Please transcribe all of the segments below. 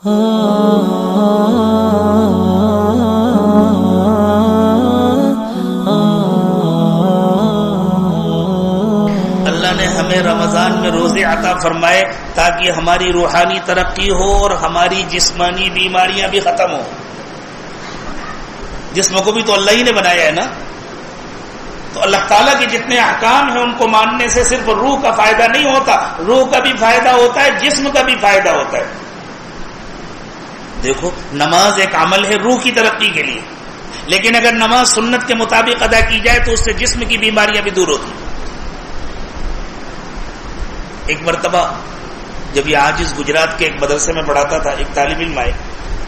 نے ہمیں رمضان میں روزے عطا فرمائے تاکہ ہماری روحانی ترقی ہو اور ہماری جسمانی بیماریاں بھی ختم ہو. جسم کو بھی تو اللہ ہی نے بنایا ہے نا. تو اللہ تعالیٰ کے جتنے احکام ہیں ان کو ماننے سے صرف روح کا فائدہ نہیں ہوتا، روح کا بھی فائدہ ہوتا ہے، جسم کا بھی فائدہ ہوتا ہے. دیکھو نماز ایک عمل ہے روح کی ترقی کے لیے، لیکن اگر نماز سنت کے مطابق ادا کی جائے تو اس سے جسم کی بیماریاں بھی دور ہوتی ہیں. ایک مرتبہ جب یہ عاجز گجرات کے ایک مدرسے میں پڑھاتا تھا، ایک طالب علم آئے،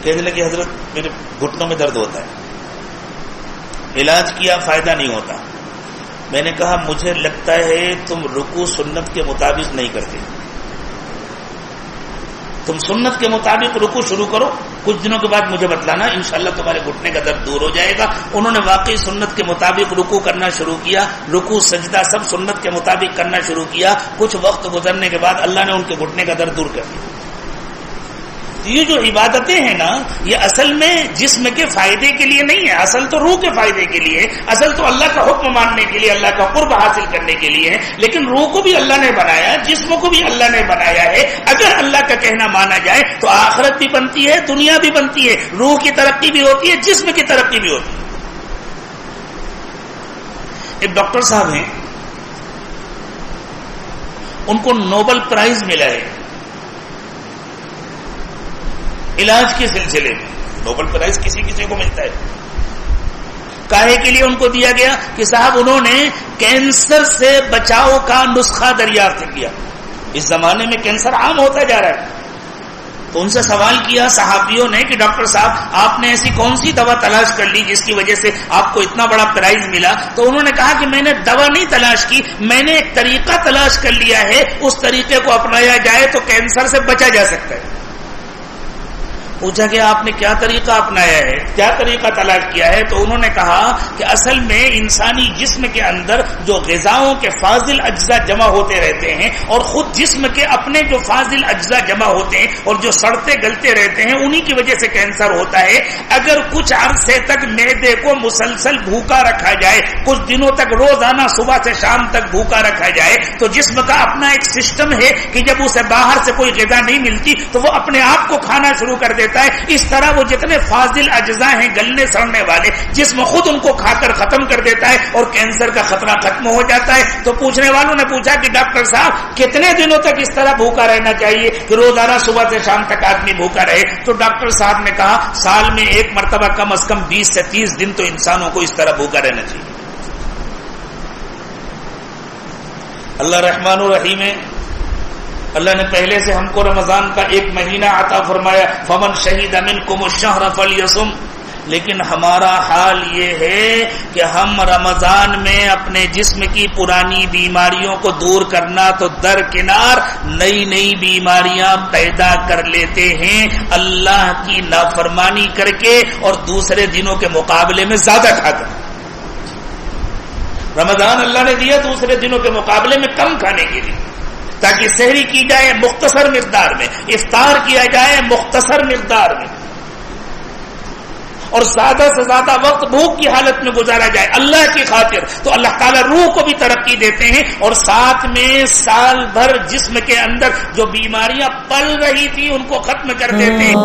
کہنے لگے حضرت میرے گھٹنوں میں درد ہوتا ہے، علاج کیا فائدہ نہیں ہوتا. میں نے کہا مجھے لگتا ہے تم رکوع سنت کے مطابق نہیں کرتے. تم سنت کے مطابق رکوع شروع کرو، کچھ دنوں کے بعد مجھے بتلانا، انشاءاللہ تمہارے گھٹنے کا درد دور ہو جائے گا. انہوں نے واقعی سنت کے مطابق رکوع کرنا شروع کیا، رکوع سجدہ سب سنت کے مطابق کرنا شروع کیا. کچھ وقت گزرنے کے بعد اللہ نے ان کے گھٹنے کا درد دور کر دیا. یہ جو عبادتیں ہیں نا، یہ اصل میں جسم کے فائدے کے لیے نہیں ہے، اصل تو روح کے فائدے کے لیے، اصل تو اللہ کا حکم ماننے کے لیے، اللہ کا قرب حاصل کرنے کے لیے ہے. لیکن روح کو بھی اللہ نے بنایا، جسم کو بھی اللہ نے بنایا ہے. اگر اللہ کا کہنا مانا جائے تو آخرت بھی بنتی ہے، دنیا بھی بنتی ہے، روح کی ترقی بھی ہوتی ہے، جسم کی ترقی بھی ہوتی ہے. ایک ڈاکٹر صاحب ہیں، ان کو نوبل پرائز ملا ہے علاج کے سلسلے میں. نوبل پرائز کسی کسی کو ملتا ہے. کاہے کے لیے ان کو دیا گیا کہ صاحب انہوں نے کینسر سے بچاؤ کا نسخہ دریافت کیا. اس زمانے میں کینسر عام ہوتا جا رہا ہے. تو ان سے سوال کیا صحافیوں نے کہ ڈاکٹر صاحب آپ نے ایسی کون سی دوا تلاش کر لی جس کی وجہ سے آپ کو اتنا بڑا پرائز ملا؟ تو انہوں نے کہا کہ میں نے دوا نہیں تلاش کی، میں نے ایک طریقہ تلاش کر لیا ہے، اس طریقے کو اپنایا جائے تو کینسر سے بچا جا سکتا ہے. پوچھا کہ آپ نے کیا طریقہ اپنایا ہے، کیا طریقہ تلاش کیا ہے؟ تو انہوں نے کہا کہ اصل میں انسانی جسم کے اندر جو غذاؤں کے فاضل اجزاء جمع ہوتے رہتے ہیں اور خود جسم کے اپنے جو فاضل اجزاء جمع ہوتے ہیں اور جو سڑتے گلتے رہتے ہیں، انہی کی وجہ سے کینسر ہوتا ہے. اگر کچھ عرصے تک معدے کو مسلسل بھوکا رکھا جائے، کچھ دنوں تک روزانہ صبح سے شام تک بھوکا رکھا جائے، تو جسم کا اپنا ایک سسٹم ہے کہ جب اسے باہر سے کوئی غذا نہیں ملتی تو وہ اپنے آپ کو کھانا شروع کر دیتا ہے. اس طرح وہ جتنے فاضل اجزاء ہیں گلنے سڑنے والے، جسم خود ان کو کھا کر ختم کر دیتا ہے اور کینسر کا خطرہ ختم ہو جاتا ہے. تو پوچھنے والوں نے پوچھا کہ ڈاکٹر صاحب کتنے دنوں تک اس طرح بھوکا رہنا چاہیے کہ روزانہ صبح سے شام تک آدمی بھوکا رہے؟ تو ڈاکٹر صاحب نے کہا سال میں ایک مرتبہ کم از کم 20 سے 30 دن تو انسانوں کو اس طرح بھوکا رہنا چاہیے. اللہ رحمان الرحیم ہے. اللہ نے پہلے سے ہم کو رمضان کا ایک مہینہ عطا فرمایا، فمن شہید منکم الشہر فلیصم. لیکن ہمارا حال یہ ہے کہ ہم رمضان میں اپنے جسم کی پرانی بیماریوں کو دور کرنا تو درکنار نئی نئی بیماریاں پیدا کر لیتے ہیں اللہ کی نافرمانی کر کے اور دوسرے دنوں کے مقابلے میں زیادہ کھا کر. رمضان اللہ نے دیا دوسرے دنوں کے مقابلے میں کم کھانے کے لیے، تاکہ سحری کی جائے مختصر مقدار میں، افطار کیا جائے مختصر مقدار میں، اور زیادہ سے زیادہ وقت بھوک کی حالت میں گزارا جائے اللہ کی خاطر. تو اللہ تعالیٰ روح کو بھی ترقی دیتے ہیں اور ساتھ میں سال بھر جسم کے اندر جو بیماریاں پل رہی تھی ان کو ختم کر دیتے ہیں.